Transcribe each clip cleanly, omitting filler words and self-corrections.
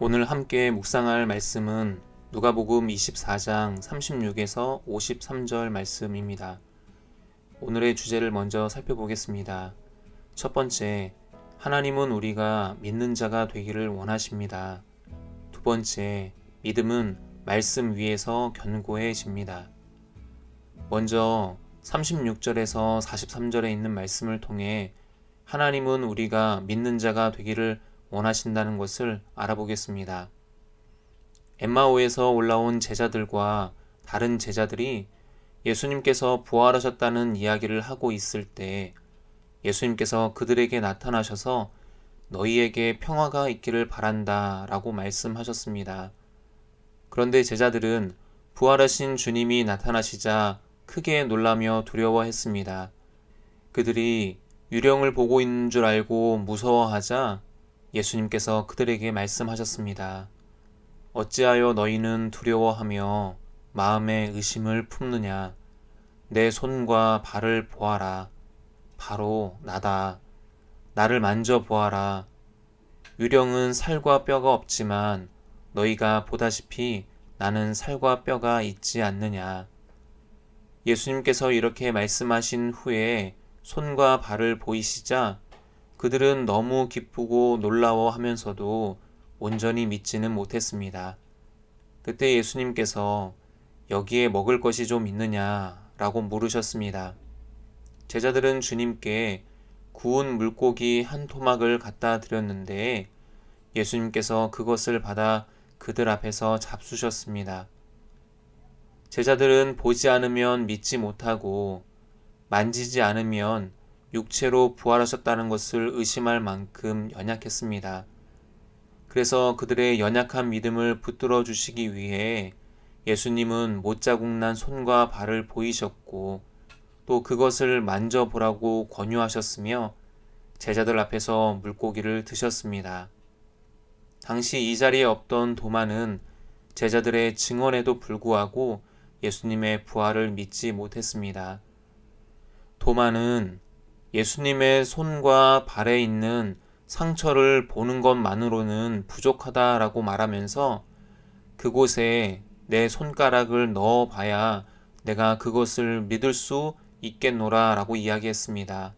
오늘 함께 묵상할 말씀은 누가복음 24장 36에서 53절 말씀입니다. 오늘의 주제를 먼저 살펴보겠습니다. 첫 번째, 하나님은 우리가 믿는 자가 되기를 원하십니다. 두 번째, 믿음은 말씀 위에서 견고해집니다. 먼저 36절에서 43절에 있는 말씀을 통해 하나님은 우리가 믿는 자가 되기를 원하신다는 것을 알아보겠습니다. 엠마오에서 올라온 제자들과 다른 제자들이 예수님께서 부활하셨다는 이야기를 하고 있을 때 예수님께서 그들에게 나타나셔서 너희에게 평화가 있기를 바란다 라고 말씀하셨습니다. 그런데 제자들은 부활하신 주님이 나타나시자 크게 놀라며 두려워했습니다. 그들이 유령을 보고 있는 줄 알고 무서워하자 예수님께서 그들에게 말씀하셨습니다. 어찌하여 너희는 두려워하며 마음에 의심을 품느냐? 내 손과 발을 보아라. 바로 나다. 나를 만져보아라. 유령은 살과 뼈가 없지만 너희가 보다시피 나는 살과 뼈가 있지 않느냐? 예수님께서 이렇게 말씀하신 후에 손과 발을 보이시자 그들은 너무 기쁘고 놀라워하면서도 온전히 믿지는 못했습니다. 그때 예수님께서 여기에 먹을 것이 좀 있느냐 라고 물으셨습니다. 제자들은 주님께 구운 물고기 한 토막을 갖다 드렸는데 예수님께서 그것을 받아 그들 앞에서 잡수셨습니다. 제자들은 보지 않으면 믿지 못하고 만지지 않으면 육체로 부활하셨다는 것을 의심할 만큼 연약했습니다. 그래서 그들의 연약한 믿음을 붙들어 주시기 위해 예수님은 못자국 난 손과 발을 보이셨고 또 그것을 만져보라고 권유하셨으며 제자들 앞에서 물고기를 드셨습니다. 당시 이 자리에 없던 도마는 제자들의 증언에도 불구하고 예수님의 부활을 믿지 못했습니다. 도마는 예수님의 손과 발에 있는 상처를 보는 것만으로는 부족하다라고 말하면서 그곳에 내 손가락을 넣어 봐야 내가 그것을 믿을 수 있겠노라 라고 이야기했습니다.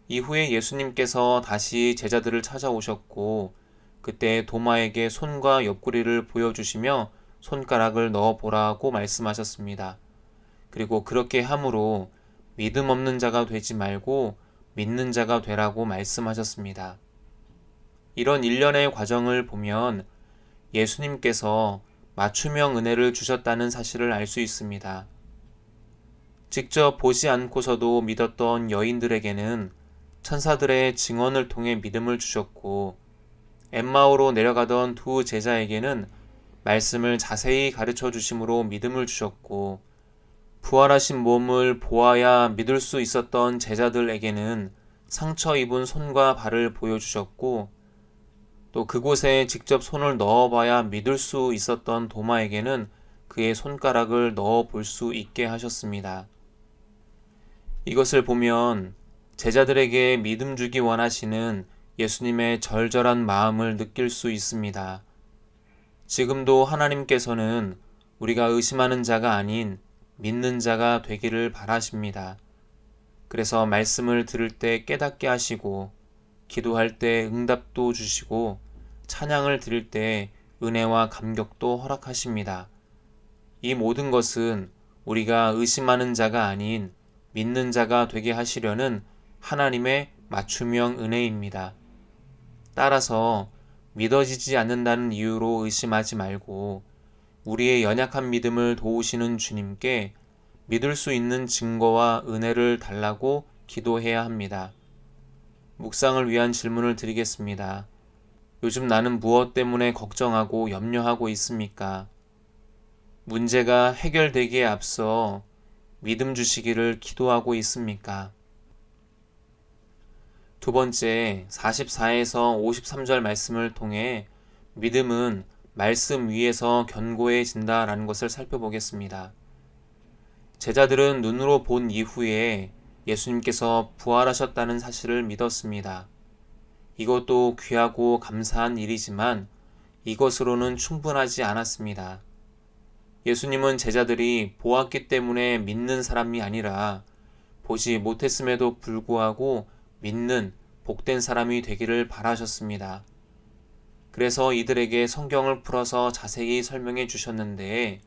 이후에 예수님께서 다시 제자들을 찾아오셨고 그때 도마에게 손과 옆구리를 보여주시며 손가락을 넣어 보라고 말씀하셨습니다. 그리고 그렇게 함으로 믿음 없는 자가 되지 말고 믿는 자가 되라고 말씀하셨습니다. 이런 일련의 과정을 보면 예수님께서 맞춤형 은혜를 주셨다는 사실을 알 수 있습니다. 직접 보지 않고서도 믿었던 여인들에게는 천사들의 증언을 통해 믿음을 주셨고 엠마오로 내려가던 두 제자에게는 말씀을 자세히 가르쳐 주심으로 믿음을 주셨고 부활하신 몸을 보아야 믿을 수 있었던 제자들에게는 상처 입은 손과 발을 보여주셨고 또 그곳에 직접 손을 넣어봐야 믿을 수 있었던 도마에게는 그의 손가락을 넣어 볼 수 있게 하셨습니다. 이것을 보면 제자들에게 믿음 주기 원하시는 예수님의 절절한 마음을 느낄 수 있습니다. 지금도 하나님께서는 우리가 의심하는 자가 아닌 믿는 자가 되기를 바라십니다. 그래서 말씀을 들을 때 깨닫게 하시고 기도할 때 응답도 주시고 찬양을 드릴 때 은혜와 감격도 허락하십니다. 이 모든 것은 우리가 의심하는 자가 아닌 믿는 자가 되게 하시려는 하나님의 맞춤형 은혜입니다. 따라서 믿어지지 않는다는 이유로 의심하지 말고 우리의 연약한 믿음을 도우시는 주님께 믿을 수 있는 증거와 은혜를 달라고 기도해야 합니다. 묵상을 위한 질문을 드리겠습니다. 요즘 나는 무엇 때문에 걱정하고 염려하고 있습니까? 문제가 해결되기에 앞서 믿음 주시기를 기도하고 있습니까? 두 번째, 44에서 53절 말씀을 통해 믿음은 말씀 위에서 견고해진다라는 것을 살펴보겠습니다. 제자들은 눈으로 본 이후에 예수님께서 부활하셨다는 사실을 믿었습니다. 이것도 귀하고 감사한 일이지만 이것으로는 충분하지 않았습니다. 예수님은 제자들이 보았기 때문에 믿는 사람이 아니라 보지 못했음에도 불구하고 믿는 복된 사람이 되기를 바라셨습니다. 그래서 이들에게 성경을 풀어서 자세히 설명해 주셨는데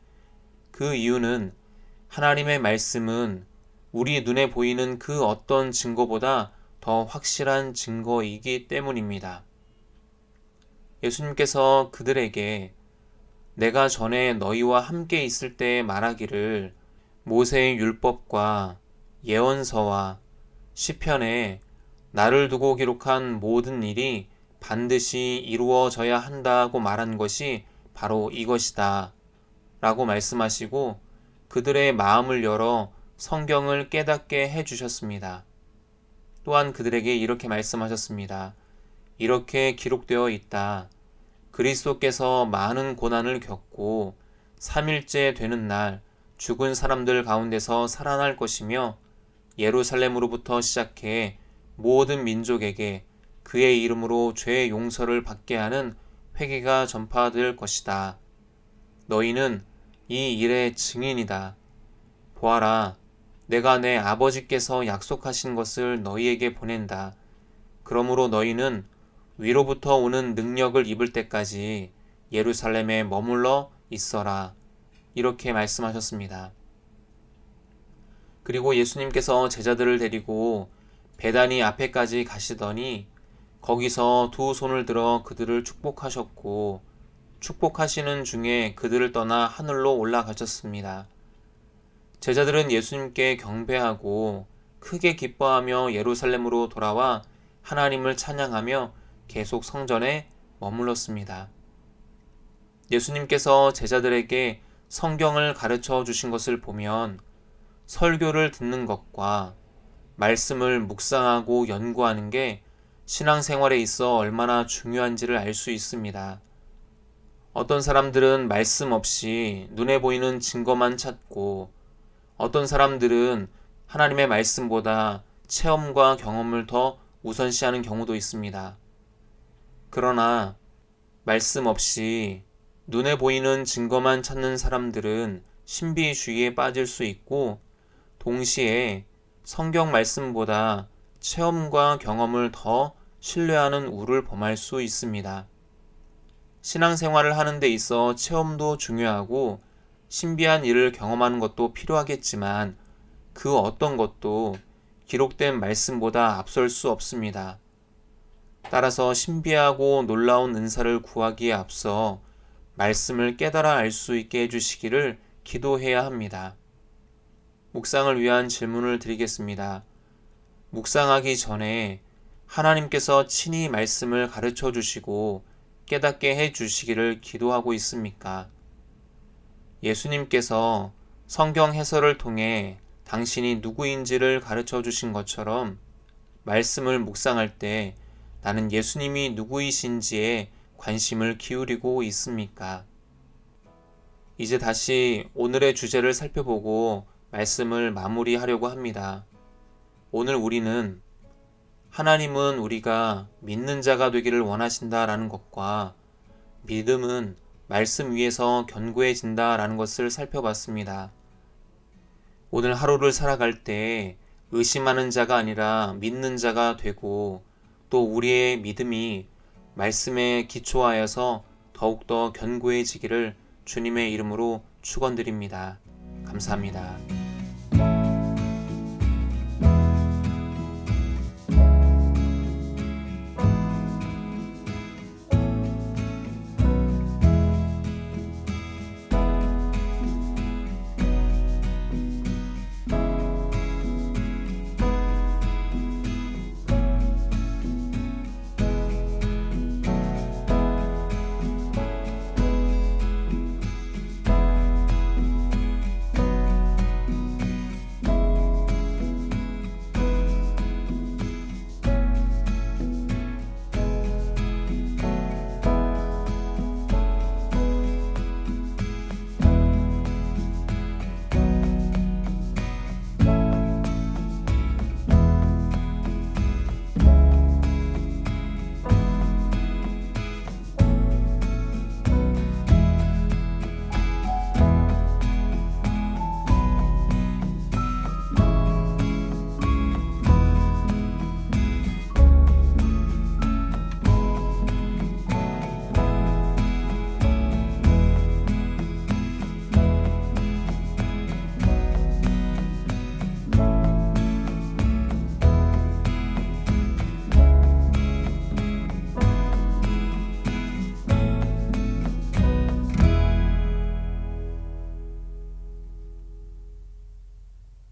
그 이유는 하나님의 말씀은 우리 눈에 보이는 그 어떤 증거보다 더 확실한 증거이기 때문입니다. 예수님께서 그들에게 내가 전에 너희와 함께 있을 때 말하기를 모세의 율법과 예언서와 시편에 나를 두고 기록한 모든 일이 반드시 이루어져야 한다고 말한 것이 바로 이것이다 라고 말씀하시고 그들의 마음을 열어 성경을 깨닫게 해주셨습니다. 또한 그들에게 이렇게 말씀하셨습니다. 이렇게 기록되어 있다. 그리스도께서 많은 고난을 겪고 3일째 되는 날 죽은 사람들 가운데서 살아날 것이며 예루살렘으로부터 시작해 모든 민족에게 그의 이름으로 죄의 용서를 받게 하는 회개가 전파될 것이다. 너희는 이 일의 증인이다. 보아라, 내가 내 아버지께서 약속하신 것을 너희에게 보낸다. 그러므로 너희는 위로부터 오는 능력을 입을 때까지 예루살렘에 머물러 있어라. 이렇게 말씀하셨습니다. 그리고 예수님께서 제자들을 데리고 베다니 앞에까지 가시더니 거기서 두 손을 들어 그들을 축복하셨고 축복하시는 중에 그들을 떠나 하늘로 올라가셨습니다. 제자들은 예수님께 경배하고 크게 기뻐하며 예루살렘으로 돌아와 하나님을 찬양하며 계속 성전에 머물렀습니다. 예수님께서 제자들에게 성경을 가르쳐 주신 것을 보면 설교를 듣는 것과 말씀을 묵상하고 연구하는 게 신앙생활에 있어 얼마나 중요한지를 알 수 있습니다. 어떤 사람들은 말씀 없이 눈에 보이는 증거만 찾고 어떤 사람들은 하나님의 말씀보다 체험과 경험을 더 우선시하는 경우도 있습니다. 그러나 말씀 없이 눈에 보이는 증거만 찾는 사람들은 신비주의에 빠질 수 있고 동시에 성경 말씀보다 체험과 경험을 더 신뢰하는 우를 범할 수 있습니다. 신앙생활을 하는 데 있어 체험도 중요하고 신비한 일을 경험하는 것도 필요하겠지만 그 어떤 것도 기록된 말씀보다 앞설 수 없습니다. 따라서 신비하고 놀라운 은사를 구하기에 앞서 말씀을 깨달아 알 수 있게 해주시기를 기도해야 합니다. 묵상을 위한 질문을 드리겠습니다. 묵상하기 전에 하나님께서 친히 말씀을 가르쳐 주시고 깨닫게 해 주시기를 기도하고 있습니까? 예수님께서 성경 해설을 통해 당신이 누구인지를 가르쳐 주신 것처럼 말씀을 묵상할 때 나는 예수님이 누구이신지에 관심을 기울이고 있습니까? 이제 다시 오늘의 주제를 살펴보고 말씀을 마무리하려고 합니다. 오늘 우리는 하나님은 우리가 믿는 자가 되기를 원하신다라는 것과 믿음은 말씀 위에서 견고해진다라는 것을 살펴봤습니다. 오늘 하루를 살아갈 때 의심하는 자가 아니라 믿는 자가 되고 또 우리의 믿음이 말씀에 기초하여서 더욱더 견고해지기를 주님의 이름으로 축원드립니다. 감사합니다.